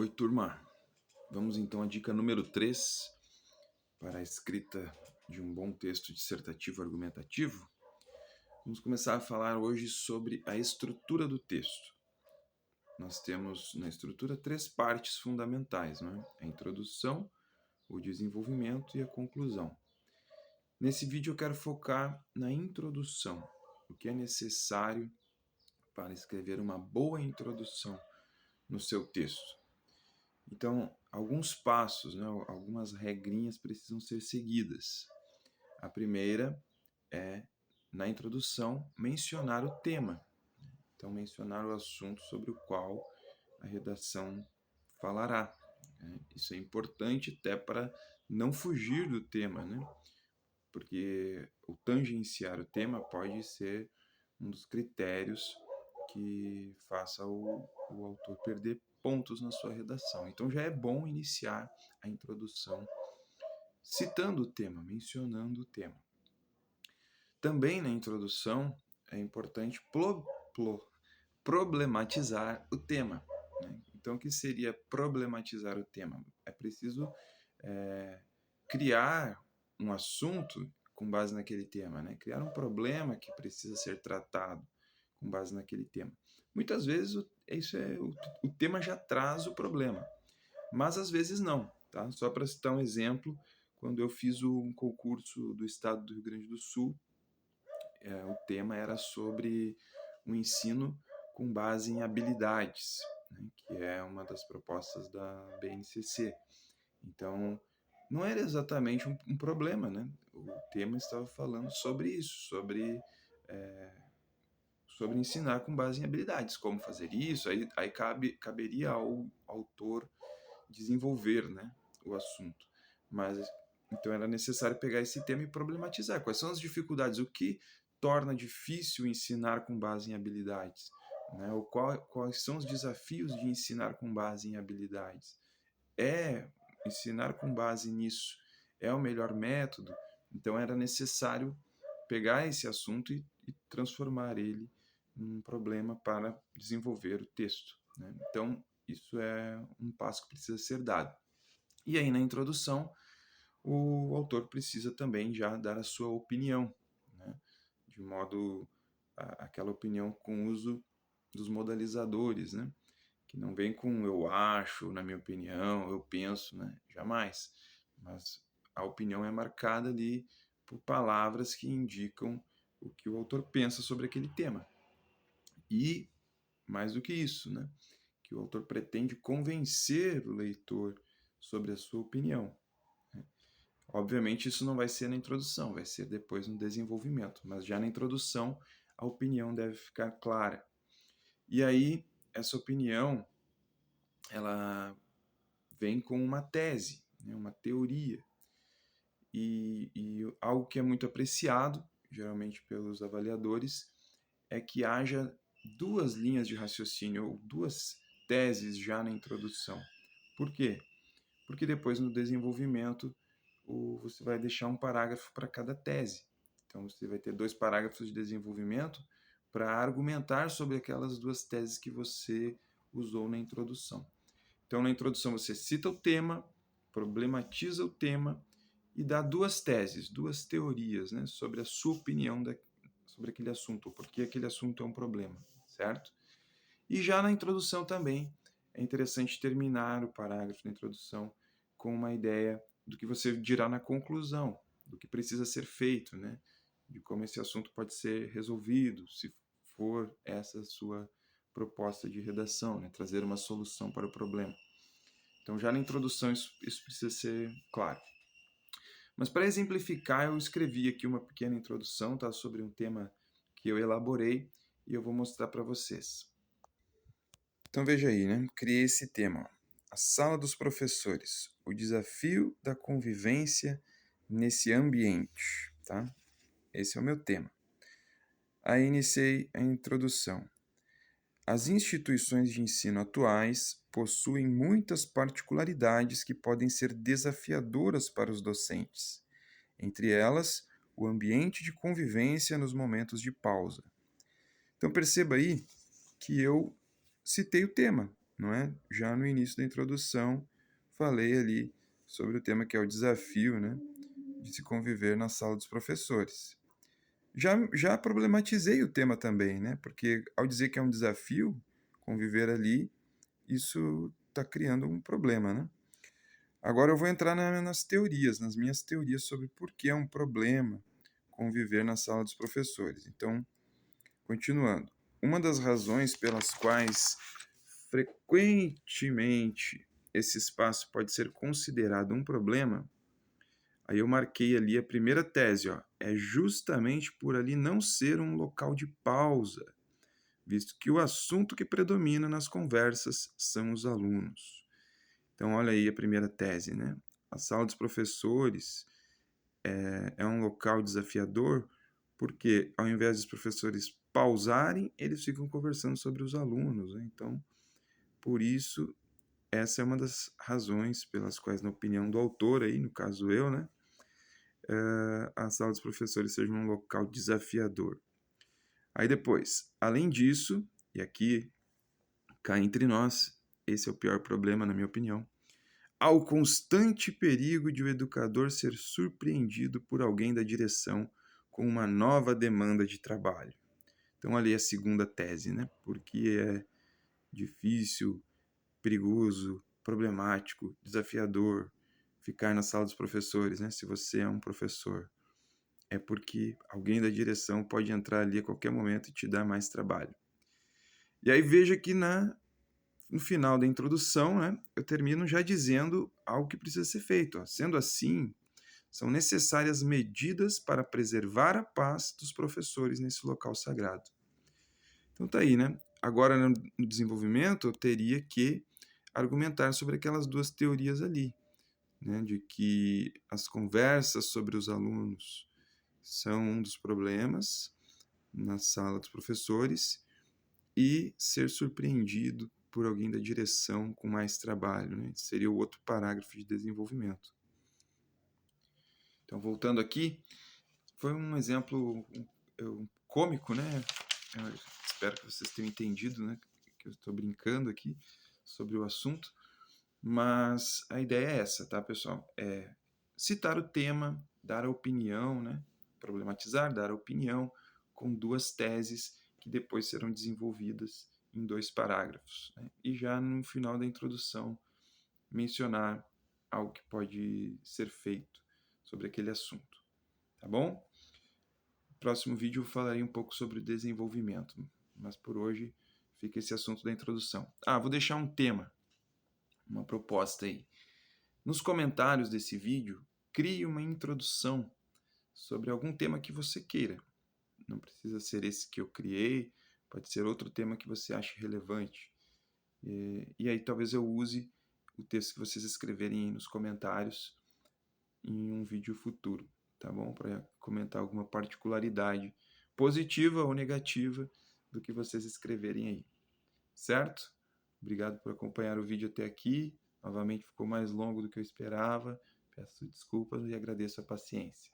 Oi, turma. Vamos então à dica número 3 para a escrita de um bom texto dissertativo argumentativo. Vamos começar a falar hoje sobre a estrutura do texto. Nós temos na estrutura 3 partes fundamentais, né? A introdução, o desenvolvimento e a conclusão. Nesse vídeo eu quero focar na introdução, o que é necessário para escrever uma boa introdução no seu texto. Então, alguns passos, né, algumas regrinhas precisam ser seguidas. A primeira é, na introdução, mencionar o tema. Então, mencionar o assunto sobre o qual a redação falará. Isso é importante até para não fugir do tema, né? Porque o tangenciar o tema pode ser um dos critérios que faça o autor perder pontos na sua redação. Então já é bom iniciar a introdução citando o tema, mencionando o tema. Também na introdução é importante problematizar o tema. Né? Então, o que seria problematizar o tema? É preciso criar um assunto com base naquele tema, né? Criar um problema que precisa ser tratado com base naquele tema. Muitas vezes o tema já traz o problema, mas às vezes não. Tá? Só para citar um exemplo, quando eu fiz um concurso do estado do Rio Grande do Sul, o tema era sobre o ensino com base em habilidades, né? Que é uma das propostas da BNCC. Então, não era exatamente um problema, né? O tema estava falando sobre isso, sobre ensinar com base em habilidades, como fazer isso, aí caberia ao autor desenvolver, né, o assunto. Mas, então era necessário pegar esse tema e problematizar. Quais são as dificuldades? O que torna difícil ensinar com base em habilidades? Né? Quais são os desafios de ensinar com base em habilidades? Ensinar com base nisso é o melhor método? Então era necessário pegar esse assunto e transformar ele num problema para desenvolver o texto. Né? Então, isso é um passo que precisa ser dado. E aí, na introdução, o autor precisa também já dar a sua opinião, né? De modo aquela opinião com uso dos modalizadores, né? Que não vem com eu acho, na minha opinião, eu penso, né? Jamais. Mas a opinião é marcada ali por palavras que indicam o que o autor pensa sobre aquele tema. E, mais do que isso, né? Que o autor pretende convencer o leitor sobre a sua opinião. Obviamente, isso não vai ser na introdução, vai ser depois no desenvolvimento, mas já na introdução a opinião deve ficar clara. E aí, essa opinião, ela vem com uma tese, né, uma teoria, e algo que é muito apreciado, geralmente pelos avaliadores, é que haja duas linhas de raciocínio, ou duas teses já na introdução. Por quê? Porque depois no desenvolvimento você vai deixar um parágrafo para cada tese. Então você vai ter 2 parágrafos de desenvolvimento para argumentar sobre aquelas duas teses que você usou na introdução. Então na introdução você cita o tema, problematiza o tema e dá duas teses, duas teorias, né, sobre a sua opinião sobre aquele assunto, ou por que aquele assunto é um problema, certo? E já na introdução também é interessante terminar o parágrafo da introdução com uma ideia do que você dirá na conclusão, do que precisa ser feito, né? De como esse assunto pode ser resolvido, se for essa a sua proposta de redação, né? Trazer uma solução para o problema. Então, já na introdução, isso precisa ser claro. Mas para exemplificar, eu escrevi aqui uma pequena introdução, tá? Sobre um tema que eu elaborei e eu vou mostrar para vocês. Então veja aí, né? Criei esse tema. A sala dos professores. O desafio da convivência nesse ambiente, tá? Esse é o meu tema. Aí iniciei a introdução. As instituições de ensino atuais possuem muitas particularidades que podem ser desafiadoras para os docentes. Entre elas, o ambiente de convivência nos momentos de pausa. Então perceba aí que eu citei o tema, não é? Já no início da introdução, falei ali sobre o tema que é o desafio, né, de se conviver na sala dos professores. Já problematizei o tema também, né, porque ao dizer que é um desafio conviver ali, isso está criando um problema, né? Agora eu vou entrar nas teorias, nas minhas teorias sobre por que é um problema conviver na sala dos professores. Então, continuando. Uma das razões pelas quais frequentemente esse espaço pode ser considerado um problema, aí eu marquei ali a primeira tese, ó, é justamente por ali não ser um local de pausa, visto que o assunto que predomina nas conversas são os alunos. Então, olha aí a primeira tese, né? A sala dos professores é um local desafiador porque, ao invés dos professores pausarem, eles ficam conversando sobre os alunos, né? Então, por isso, essa é uma das razões pelas quais, na opinião do autor, aí, no caso eu, né, a sala dos professores seja um local desafiador. Aí depois, além disso, e aqui cá entre nós, esse é o pior problema, na minha opinião, há o constante perigo de o educador ser surpreendido por alguém da direção com uma nova demanda de trabalho. Então, ali é a segunda tese, né? Porque é difícil, perigoso, problemático, desafiador ficar na sala dos professores, né? Se você é um professor, é porque alguém da direção pode entrar ali a qualquer momento e te dar mais trabalho. E aí veja que no final da introdução, né, eu termino já dizendo algo que precisa ser feito. Ó. Sendo assim, são necessárias medidas para preservar a paz dos professores nesse local sagrado. Então tá aí, né? Agora, no desenvolvimento, eu teria que argumentar sobre aquelas duas teorias ali, né? De que as conversas sobre os alunos são um dos problemas na sala dos professores e ser surpreendido por alguém da direção com mais trabalho, né? Seria o outro parágrafo de desenvolvimento. Então, voltando aqui, foi um exemplo cômico, né? Eu espero que vocês tenham entendido, né? Que eu estou brincando aqui sobre o assunto, mas a ideia é essa, tá, pessoal? É citar o tema, dar a opinião, né? Problematizar, dar a opinião com duas teses que depois serão desenvolvidas em 2 parágrafos. Né? E já no final da introdução, mencionar algo que pode ser feito sobre aquele assunto. Tá bom? No próximo vídeo eu falarei um pouco sobre o desenvolvimento, mas por hoje fica esse assunto da introdução. Vou deixar um tema, uma proposta aí. Nos comentários desse vídeo, crie uma introdução sobre algum tema que você queira. Não precisa ser esse que eu criei, pode ser outro tema que você ache relevante. E aí talvez eu use o texto que vocês escreverem aí nos comentários em um vídeo futuro, tá bom? Para comentar alguma particularidade positiva ou negativa do que vocês escreverem aí, certo? Obrigado por acompanhar o vídeo até aqui. Novamente ficou mais longo do que eu esperava. Peço desculpas e agradeço a paciência.